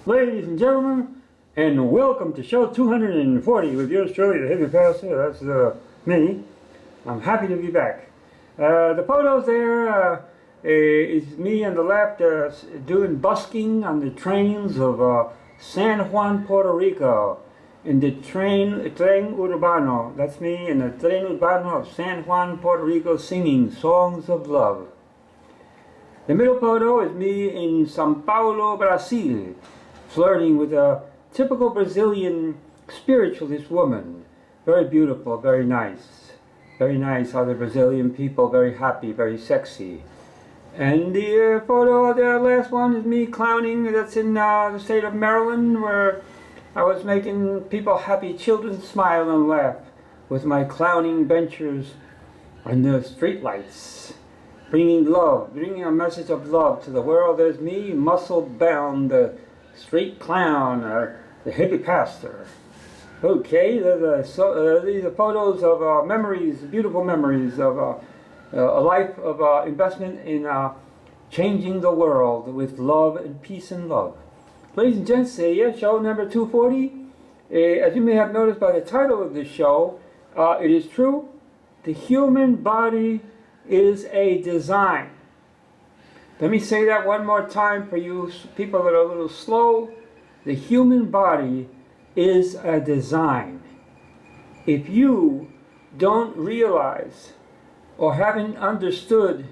Ladies and gentlemen, and welcome to show 240 with yours truly, the Hippie Pastor. That's me. I'm happy to be back. The photos there is me on the left doing busking on the trains of San Juan, Puerto Rico, in the Tren Urbano. That's me in the Tren Urbano of San Juan, Puerto Rico, singing songs of love. The middle photo is me in São Paulo, Brazil, flirting with a typical Brazilian spiritualist woman. Very beautiful, very nice. Very nice how the Brazilian people, very happy, very sexy. And the photo, the last one, is me clowning. That's in the state of Maryland, where I was making people happy, children smile and laugh with my clowning ventures on the streetlights. Bringing love, bringing a message of love to the world. There's me, muscle-bound, street clown, the hippie pastor. Okay, these are photos of memories, beautiful memories of a life of investment in changing the world with love and peace and love. Ladies and gents, show number 240. As you may have noticed by the title of this show, it is true, the human body is a design. Let me say that one more time for you people that are a little slow. The human body is a design. If you don't realize or haven't understood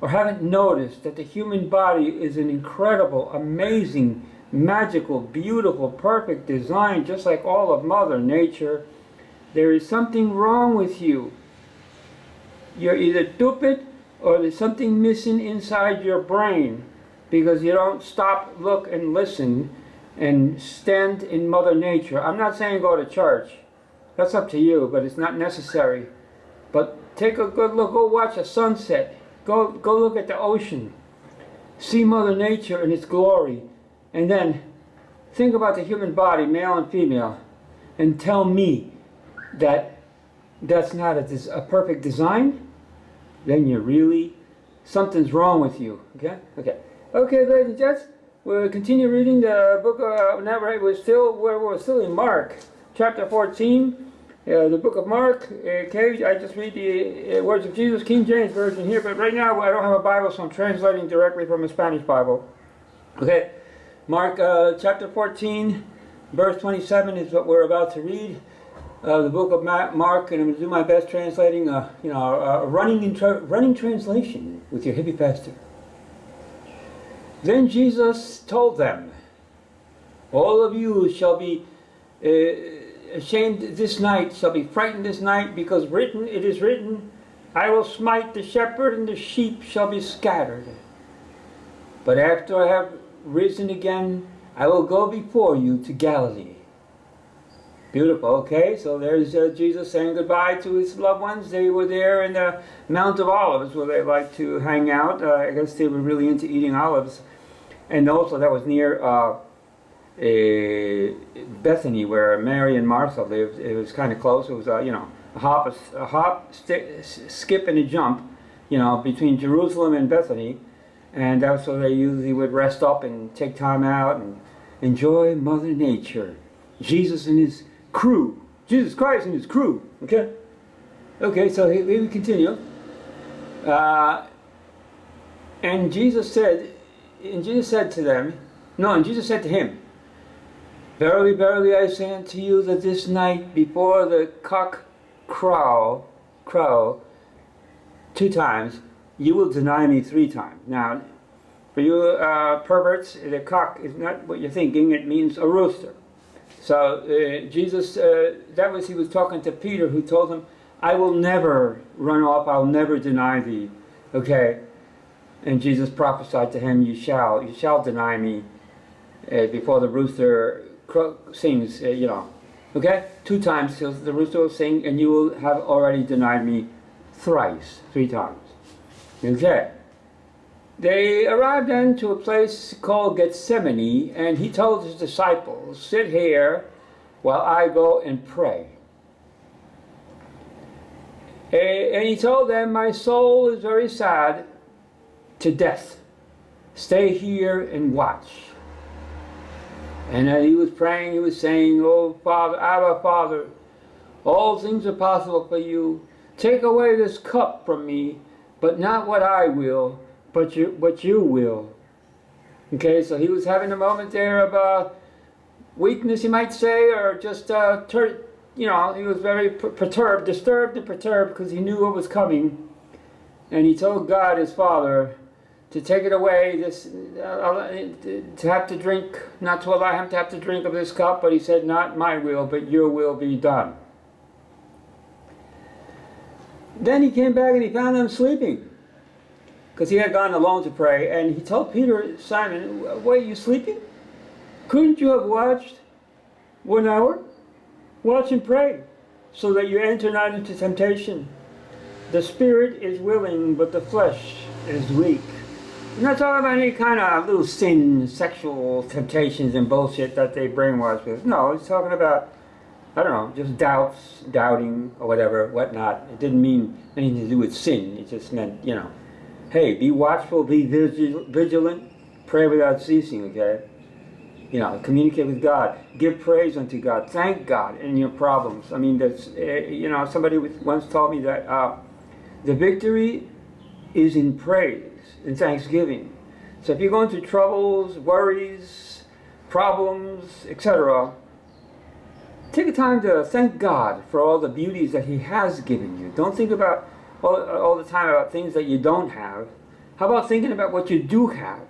or haven't noticed that the human body is an incredible, amazing, magical, beautiful, perfect design, just like all of Mother Nature, there is something wrong with you. You're either stupid or there's something missing inside your brain because you don't stop, look, and listen and stand in Mother Nature. I'm not saying go to church. That's up to you, but it's not necessary. But take a good look. Go watch a sunset. Go look at the ocean. See Mother Nature in its glory. And then think about the human body, male and female, and tell me that that's not a perfect design. Then you're really, something's wrong with you. Okay, ladies and gents, we'll continue reading the book. We're still in Mark, chapter 14, the book of Mark. Okay, I just read the words of Jesus, King James Version here, but right now I don't have a Bible, so I'm translating directly from a Spanish Bible. Okay, Mark chapter 14, verse 27 is what we're about to read. The book of Mark, and I'm going to do my best translating, a running translation with your hippie pastor. Then Jesus told them, all of you shall be ashamed this night, shall be frightened this night, because it is written, I will smite the shepherd and the sheep shall be scattered. But after I have risen again, I will go before you to Galilee. Beautiful, okay, so there's Jesus saying goodbye to his loved ones. They were there in the Mount of Olives where they like to hang out. I guess they were really into eating olives. And also that was near Bethany where Mary and Martha lived. It was kind of close. It was, a hop, skip, and a jump, between Jerusalem and Bethany. And that's where they usually would rest up and take time out and enjoy Mother Nature. Jesus and his crew. Jesus Christ and his crew. Okay, so here we continue. And Jesus said to him, Verily, verily, I say unto you that this night before the cock crow 2 times, you will deny me 3 times. Now, for you perverts, the cock is not what you're thinking. It means a rooster. So Jesus, he was talking to Peter, who told him, I will never run off, I'll never deny thee. Okay, and Jesus prophesied to him, you shall deny me before the rooster sings, Okay, 2 times the rooster will sing, and you will have already denied me 3 times. Okay. They arrived then to a place called Gethsemane, and he told his disciples, sit here while I go and pray. And he told them, my soul is very sad to death. Stay here and watch. And as he was praying, he was saying, "Oh Father, Abba Father, all things are possible for you. Take away this cup from me, but not what I will, but you will." Okay, so he was having a moment there of weakness, you might say, or just, he was very perturbed, disturbed and perturbed because he knew what was coming. And he told God, his Father, to take it away, to have to drink, not to allow him to have to drink of this cup, but he said, "Not my will, but your will be done." Then he came back and he found them sleeping, because he had gone alone to pray, and he told Peter, "Simon, what, are you sleeping? Couldn't you have watched 1 hour? Watch and pray, so that you enter not into temptation. The spirit is willing, but the flesh is weak." I'm not talking about any kind of little sin, sexual temptations and bullshit that they brainwash with. No, he's talking about, I don't know, just doubts, doubting, or whatever, whatnot. It didn't mean anything to do with sin. It just meant, hey, be watchful, be vigilant, pray without ceasing, okay? Communicate with God. Give praise unto God. Thank God in your problems. I mean, that's, somebody once told me that the victory is in praise, in thanksgiving. So if you're going through troubles, worries, problems, etc., take a time to thank God for all the beauties that He has given you. Don't think about all the time about things that you don't have. How about thinking about what you do have?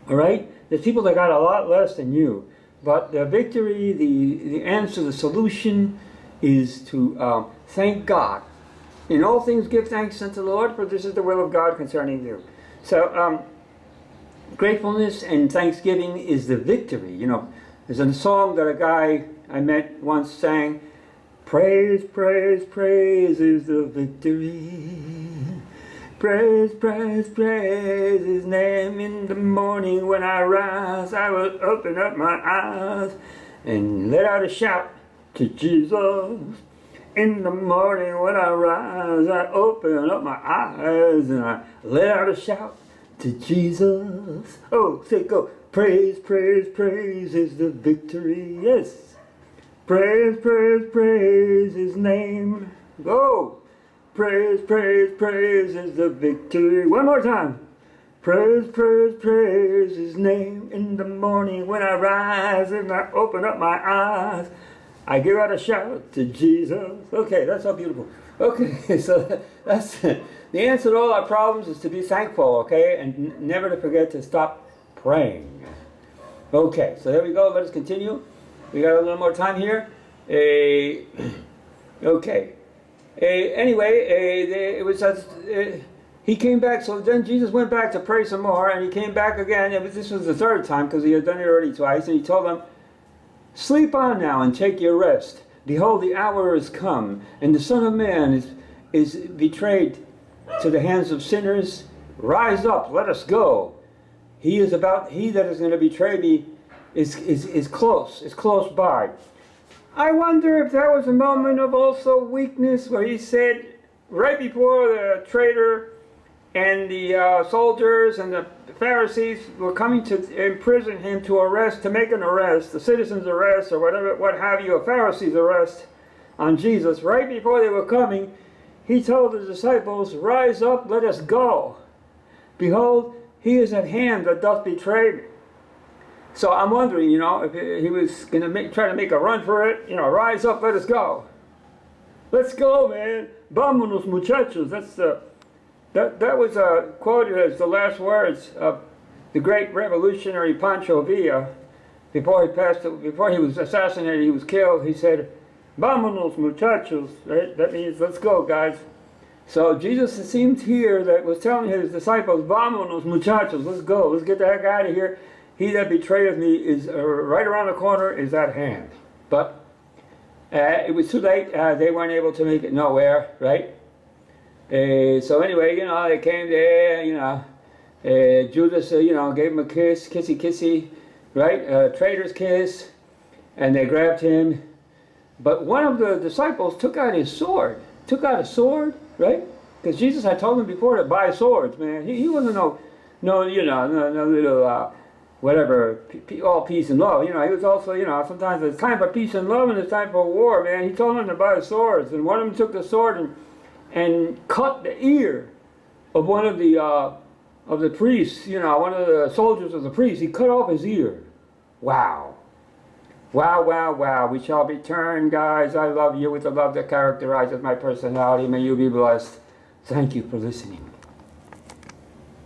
All right? There's people that got a lot less than you. But the victory, the answer, the solution is to thank God. In all things give thanks unto the Lord, for this is the will of God concerning you. So gratefulness and thanksgiving is the victory. There's a song that a guy I met once sang, "Praise, praise, praise is the victory. Praise, praise, praise His name. In the morning when I rise, I will open up my eyes and let out a shout to Jesus. In the morning when I rise, I open up my eyes and I let out a shout to Jesus." Oh, say go. Praise, praise, praise is the victory. Yes. Praise, praise, praise His name. Go. Praise, praise, praise is the victory. One more time. Praise, praise, praise His name. In the morning when I rise and I open up my eyes, I give out a shout to Jesus. Okay, that's so beautiful. Okay, so that's the answer to all our problems is to be thankful, okay? And never to forget to stop praying. Okay, so there we go. Let us continue. We got a little more time here. Okay. Anyway, it was he came back. So then Jesus went back to pray some more, and he came back again. This was the third time because he had done it already twice, and he told them, "Sleep on now and take your rest. Behold, the hour is come, and the Son of Man is betrayed to the hands of sinners. Rise up, let us go. He that is going to betray me is close by." I wonder if that was a moment of also weakness where he said, right before the traitor and the soldiers and the Pharisees were coming to imprison him, to make an arrest, the citizen's arrest or whatever, what have you, a Pharisee's arrest on Jesus. Right before they were coming, he told the disciples, "Rise up, let us go. Behold, he is at hand that doth betray me." So I'm wondering, if he was going to try to make a run for it, rise up, let us go. Let's go, man. Vámonos, muchachos. That was quoted as the last words of the great revolutionary Pancho Villa before he was assassinated, he was killed. He said, "Vámonos, muchachos." Right? That means, let's go, guys. So Jesus, it seemed here, that was telling his disciples, "Vámonos, muchachos. Let's go. Let's get the heck out of here. He that betrayeth me is right around the corner, is at hand." But it was too late. They weren't able to make it nowhere, right? So anyway, they came there, Judas, gave him a kiss, kissy, right? Traitor's kiss, and they grabbed him. But one of the disciples took out a sword, right? Because Jesus had told him before to buy swords, man. He wasn't no little whatever, all peace and love. You know, he was also, you know, sometimes it's time for peace and love and it's time for war, man. He told them to buy swords, and one of them took the sword and cut the ear of one of the priests, you know, one of the soldiers of the priest. He cut off his ear. Wow. Wow, wow, wow. We shall return, guys. I love you with the love that characterizes my personality. May you be blessed. Thank you for listening.